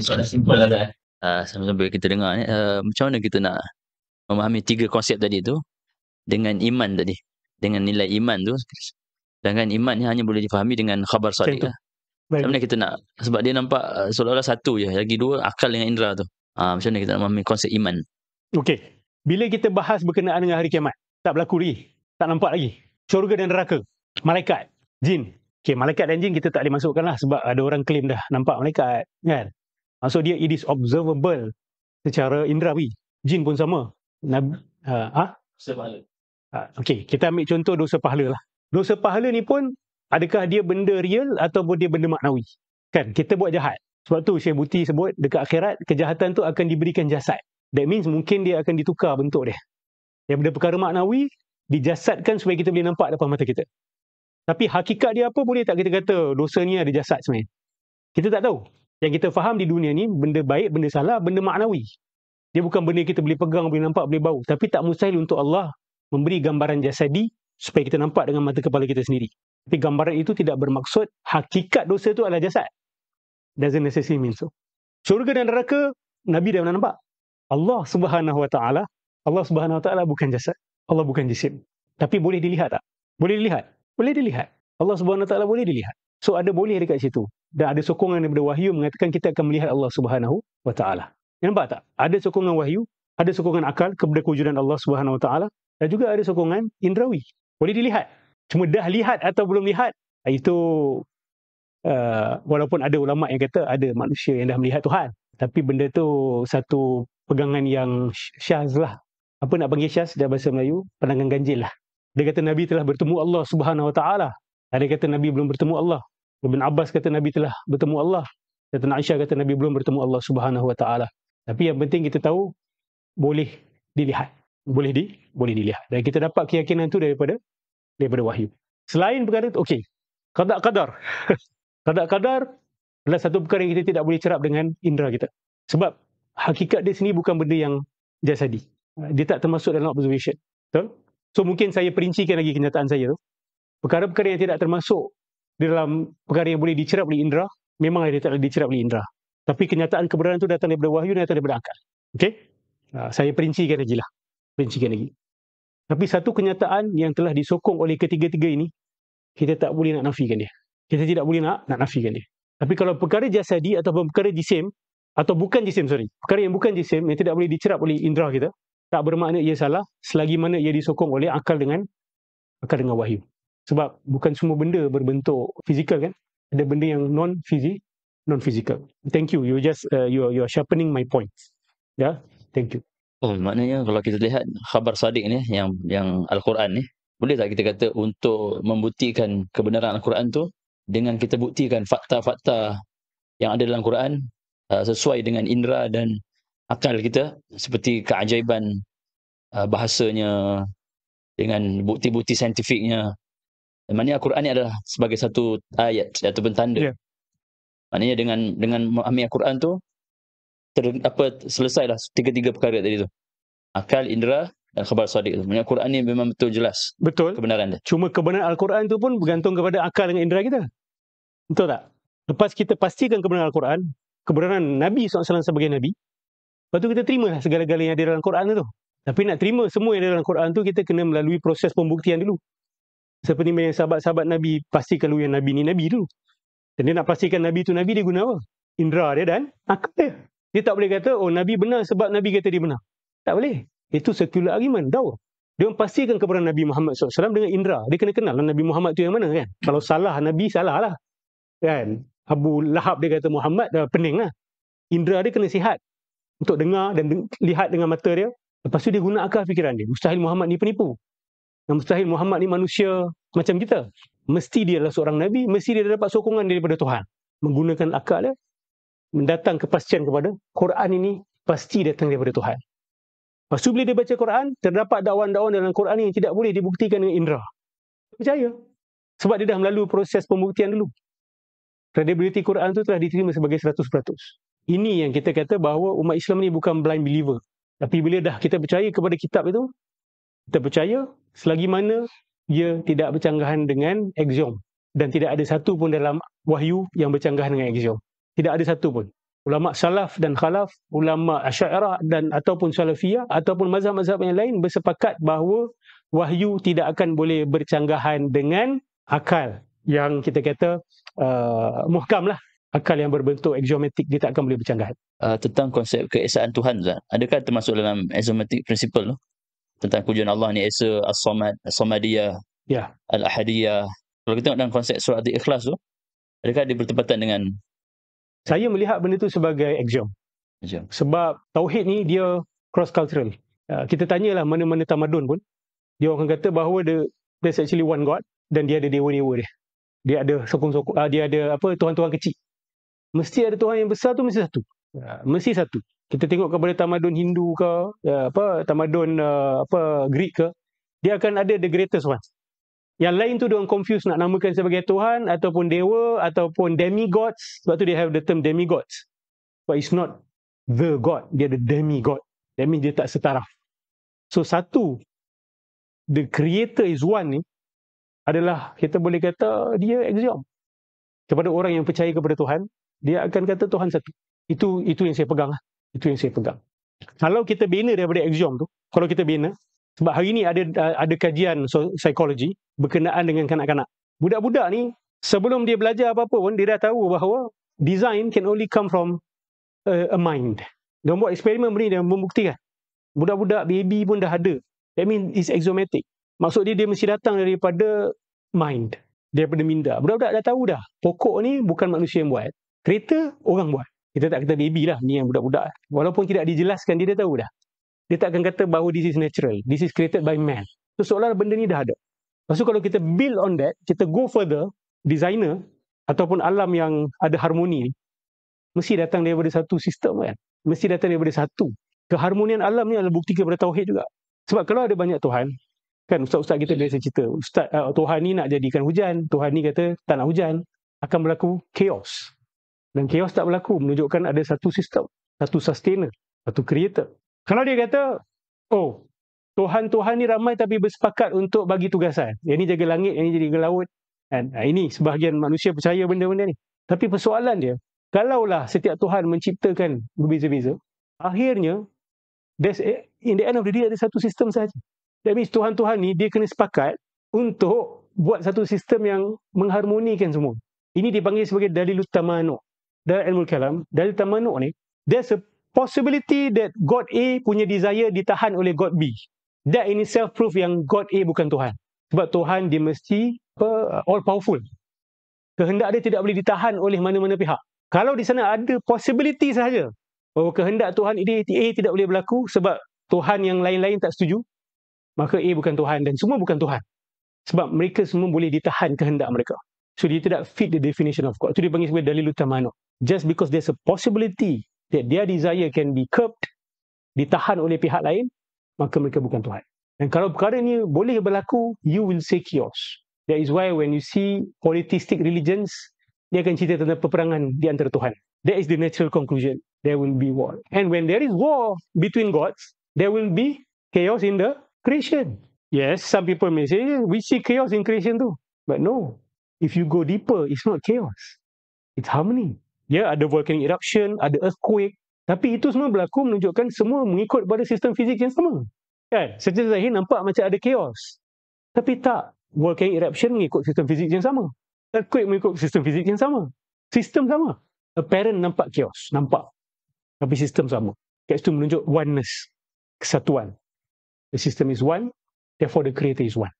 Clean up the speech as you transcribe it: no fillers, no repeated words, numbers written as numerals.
Soalan simple lah dah. Sambil kita dengar ni, macam mana kita nak memahami 3 konsep tadi tu dengan iman tadi, dengan nilai iman tu, sedangkan iman ni hanya boleh difahami dengan khabar Macam sadiq tu. lah. Very Macam mana good. kita nak, sebab dia nampak seolah-olah satu je, lagi dua akal dengan indera tu. Macam mana kita nak memahami konsep iman? Okey. Bila kita bahas berkenaan dengan hari kiamat, tak berlaku lagi. Tak nampak lagi. Syurga dan neraka, malaikat, jin. Okey, malaikat dan jin kita tak boleh masukkan lah sebab ada orang claim dah nampak malaikat, kan? Maksud dia it is observable secara indrawi. Jin pun sama. Okey, kita ambil contoh dosa pahala lah. Dosa pahala ni pun adakah dia benda real ataupun dia benda maknawi? Kan, kita buat jahat. Sebab tu Syekh Buti sebut dekat akhirat kejahatan tu akan diberikan jasad. That means mungkin dia akan ditukar bentuk dia. Daripada perkara maknawi dijasadkan supaya kita boleh nampak depan mata kita. Tapi hakikat dia apa, boleh tak kita kata dosa ni ada jasad sebenarnya? Kita tak tahu. Yang kita faham di dunia ni benda baik, benda salah, benda maknawi. Dia bukan benda kita boleh pegang, boleh nampak, boleh bau. Tapi tak mustahil untuk Allah memberi gambaran jasadi supaya kita nampak dengan mata kepala kita sendiri. Tapi gambaran itu tidak bermaksud hakikat dosa itu adalah jasad. Doesn't necessarily mean so. Syurga dan neraka, Nabi dah pernah nampak. Allah Subhanahu Wa Taala bukan jasad. Allah bukan jisim. Tapi boleh dilihat tak? Boleh dilihat. Boleh dilihat. Allah Subhanahu Wa Taala boleh dilihat. So ada boleh dekat situ. Dan ada sokongan daripada wahyu mengatakan kita akan melihat Allah Subhanahu Wa Taala. Nampak tak? Ada sokongan wahyu, ada sokongan akal kepada kewujudan Allah Subhanahu Wa Taala, dan juga ada sokongan indrawi. Boleh dilihat. Cuma dah lihat atau belum lihat, itu walaupun ada ulama yang kata ada manusia yang dah melihat Tuhan, tapi benda tu satu pegangan yang syaz lah. Apa nak panggil syaz dalam bahasa Melayu? Pandangan ganjil lah. Dia kata Nabi telah bertemu Allah Subhanahu Wa Taala. Ada kata Nabi belum bertemu Allah. Ibn Abbas kata Nabi telah bertemu Allah. Kata Aisyah kata Nabi belum bertemu Allah Subhanahu Wa Taala. Tapi yang penting kita tahu boleh dilihat. Boleh dilihat. Dan kita dapat keyakinan tu daripada wahyu. Selain perkara itu, okey. Qada qadar. Qada qadar adalah satu perkara yang kita tidak boleh cerap dengan indera kita. Sebab hakikat dia sendiri bukan benda yang jasadi. Dia tak termasuk dalam observation. Betul? So mungkin saya perincikan lagi kenyataan saya tu. Perkara-perkara yang tidak termasuk dalam perkara yang boleh dicerap oleh indera, memang dia tak boleh dicerap oleh indera. Tapi kenyataan kebenaran itu datang daripada wahyu dan datang daripada akal. Okey? Saya perincikan lagi lah. Tapi satu kenyataan yang telah disokong oleh ketiga-tiga ini, kita tak boleh nak nafikan dia. Kita tidak boleh nak nafikan dia. Tapi kalau perkara jasadi ataupun perkara jisim, atau bukan jisim, perkara yang bukan jisim, yang tidak boleh dicerap oleh indera kita, tak bermakna ia salah, selagi mana ia disokong oleh akal dengan wahyu. Sebab bukan semua benda berbentuk fizikal, kan? Ada benda yang non-physical. Thank you. You just you are sharpening my points. Ya, thank you. Oh, maknanya kalau kita lihat khabar sadiq ni, yang Al-Quran ni, boleh tak kita kata untuk membuktikan kebenaran Al-Quran tu, dengan kita buktikan fakta-fakta yang ada dalam Quran sesuai dengan indera dan akal kita, seperti keajaiban bahasanya, dengan bukti-bukti saintifiknya. Maknanya Al-Quran ni adalah sebagai satu ayat ataupun tanda. Yeah. Maknanya dengan memahami Al-Quran tu, selesailah tiga-tiga perkara tadi tu. Akal, indera dan khabar sadiq tu. Maksudnya Al-Quran ni memang betul jelas. Betul. Kebenaran dia. Cuma kebenaran Al-Quran tu pun bergantung kepada akal dengan indera kita. Betul tak? Lepas kita pastikan kebenaran Al-Quran, kebenaran Nabi SAW sebagai Nabi, lepas tu kita terimalah segala-galanya yang ada dalam Al-Quran tu. Tapi nak terima semua yang ada dalam Al-Quran tu, kita kena melalui proses pembuktian dulu. Seperti yang sahabat-sahabat Nabi pastikan dulu yang Nabi ni Nabi dulu. Dan dia nak pastikan Nabi tu Nabi, dia guna apa? Indera dia dan akal dia. Dia tak boleh kata, oh Nabi benar sebab Nabi kata dia benar. Tak boleh. Itu circular argument, tahu. Dia pastikan kebenaran Nabi Muhammad SAW dengan indera. Dia kena kenal Nabi Muhammad tu yang mana, kan? Kalau salah Nabi, salah lah. Kan? Abu Lahab dia kata Muhammad, dah pening lah. Indera dia kena sihat untuk dengar dan lihat dengan mata dia. Lepas tu dia guna akal fikiran dia. Mustahil Muhammad ni penipu. Mustahil Muhammad ni manusia macam kita. Mesti dia adalah seorang Nabi, mesti dia dapat sokongan daripada Tuhan. Menggunakan akal dia, mendatang kepastian kepada Quran ini pasti datang daripada Tuhan. Lepas tu bila dia baca Quran, terdapat dakwaan-dakwaan dalam Quran yang tidak boleh dibuktikan dengan indera. Percaya. Sebab dia dah melalui proses pembuktian dulu. Credibility Quran tu telah diterima sebagai 100%. Ini yang kita kata bahawa umat Islam ni bukan blind believer. Tapi bila dah kita percaya kepada kitab itu, kita percaya selagi mana ia tidak bercanggahan dengan axiom. Dan tidak ada satu pun dalam wahyu yang bercanggahan dengan axiom. Tidak ada satu pun. Ulama salaf dan khalaf, ulama Asy'ariyah dan ataupun Salafiyah ataupun mazhab-mazhab yang lain bersepakat bahawa wahyu tidak akan boleh bercanggahan dengan akal yang kita kata muhkam lah. Akal yang berbentuk axiomatic, dia tak akan boleh bercanggahan. Tentang konsep keesaan Tuhan, Ustaz, adakah termasuk dalam axiomatic principle tu? Tentang kewujudan Allah ni, Esa, As-Samad, As-Samadiyah, Ya. Al-Ahadiyah. Kalau kita tengok dalam konsep surat Al-Ikhlas tu, adakah dia bertepatan dengan Saya melihat benda tu sebagai axiom. macam Sebab tauhid ni dia cross cultural. Kita tanyalah mana-mana tamadun pun, dia akan kata bahawa there's actually one God dan dia ada dewa-dewa dia. Dia ada sokong-sokong, dia ada tuhan-tuhan kecil. Mesti ada Tuhan yang besar tu, mesti satu. Mesti satu. Kita tengok kepada tamadun Hindu ke, tamadun Greek ke, dia akan ada the greatest one. Yang lain tu diorang confuse nak namakan sebagai Tuhan ataupun dewa ataupun demigods. Sebab tu they have the term demigods. But it's not the God, dia ada demigod. That means dia tak setaraf. So satu, the creator is one ni adalah, kita boleh kata dia axiom. Kepada orang yang percaya kepada Tuhan, dia akan kata Tuhan satu. Itu yang saya pegang lah. Itu yang saya pegang. Kalau kita bina daripada axiom tu, kalau kita bina, sebab hari ni ada kajian psikologi berkenaan dengan kanak-kanak. Budak-budak ni, sebelum dia belajar apa-apa pun, dia dah tahu bahawa design can only come from a mind. Dia buat eksperimen ni, dia membuktikan. Budak-budak baby pun dah ada. That means it's axiomatic. Maksud dia mesti datang daripada mind, daripada minda. Budak-budak dah tahu dah, pokok ni bukan manusia yang buat. Kereta, orang buat. Kita tak kata baby lah, ni yang budak-budak. Walaupun tidak dijelaskan, dia dah tahu dah. Dia tak akan kata bahawa this is natural, this is created by man. So seolah benda ni dah ada. Lepas tu kalau kita build on that, kita go further, designer ataupun alam yang ada harmoni ni, mesti datang daripada satu sistem kan. Mesti datang daripada satu. Keharmonian alam ni adalah bukti kepada tauhid juga. Sebab kalau ada banyak Tuhan, kan ustaz-ustaz kita biasa cerita, ustaz Tuhan ni nak jadikan hujan, Tuhan ni kata tak nak hujan, akan berlaku chaos. Dan chaos tak berlaku, menunjukkan ada satu sistem, satu sustainer, satu creator. Kalau dia kata, oh, Tuhan-Tuhan ni ramai tapi bersepakat untuk bagi tugasan. Yang ni jaga langit, yang ni jaga laut. Dan ini sebahagian manusia percaya benda-benda ni. Tapi persoalan dia, kalaulah setiap Tuhan menciptakan berbeza-beza, akhirnya, in the end of the day, ada satu sistem sahaja. That means Tuhan-Tuhan ni, dia kena sepakat untuk buat satu sistem yang mengharmonikan semua. Ini dipanggil sebagai Dalil Tamanuk. Dalam ilmu kalam, Dalil Tamanuk ni, there's a possibility that God A punya desire ditahan oleh God B. That in itself proof yang God A bukan Tuhan. Sebab Tuhan dia mesti all powerful. Kehendak dia tidak boleh ditahan oleh mana-mana pihak. Kalau di sana ada possibility sahaja bahawa kehendak Tuhan A tidak boleh berlaku sebab Tuhan yang lain-lain tak setuju, maka A bukan Tuhan dan semua bukan Tuhan. Sebab mereka semua boleh ditahan kehendak mereka. So dia tidak fit the definition of God. Itu dipanggil sebagai Dalil Tamanuk. Just because there's a possibility that their desire can be curbed, ditahan oleh pihak lain, maka mereka bukan Tuhan. Dan kalau perkara ini boleh berlaku, you will say chaos. That is why when you see polytheistic religions, dia akan cerita tentang peperangan di antara Tuhan. That is the natural conclusion. There will be war. And when there is war between gods, there will be chaos in the creation. Yes, some people may say, we see chaos in creation too. But no, if you go deeper, it's not chaos. It's harmony. Ya, ada volcanic eruption, ada earthquake. Tapi itu semua berlaku menunjukkan semua mengikut pada sistem fizik yang sama. Kan? Secara zahir nampak macam ada chaos. Tapi tak. Volcanic eruption mengikut sistem fizik yang sama. Earthquake mengikut sistem fizik yang sama. Sistem sama. Apparent nampak chaos. Nampak. Tapi sistem sama. Kat situ menunjuk oneness. Kesatuan. The system is one. Therefore the creator is one.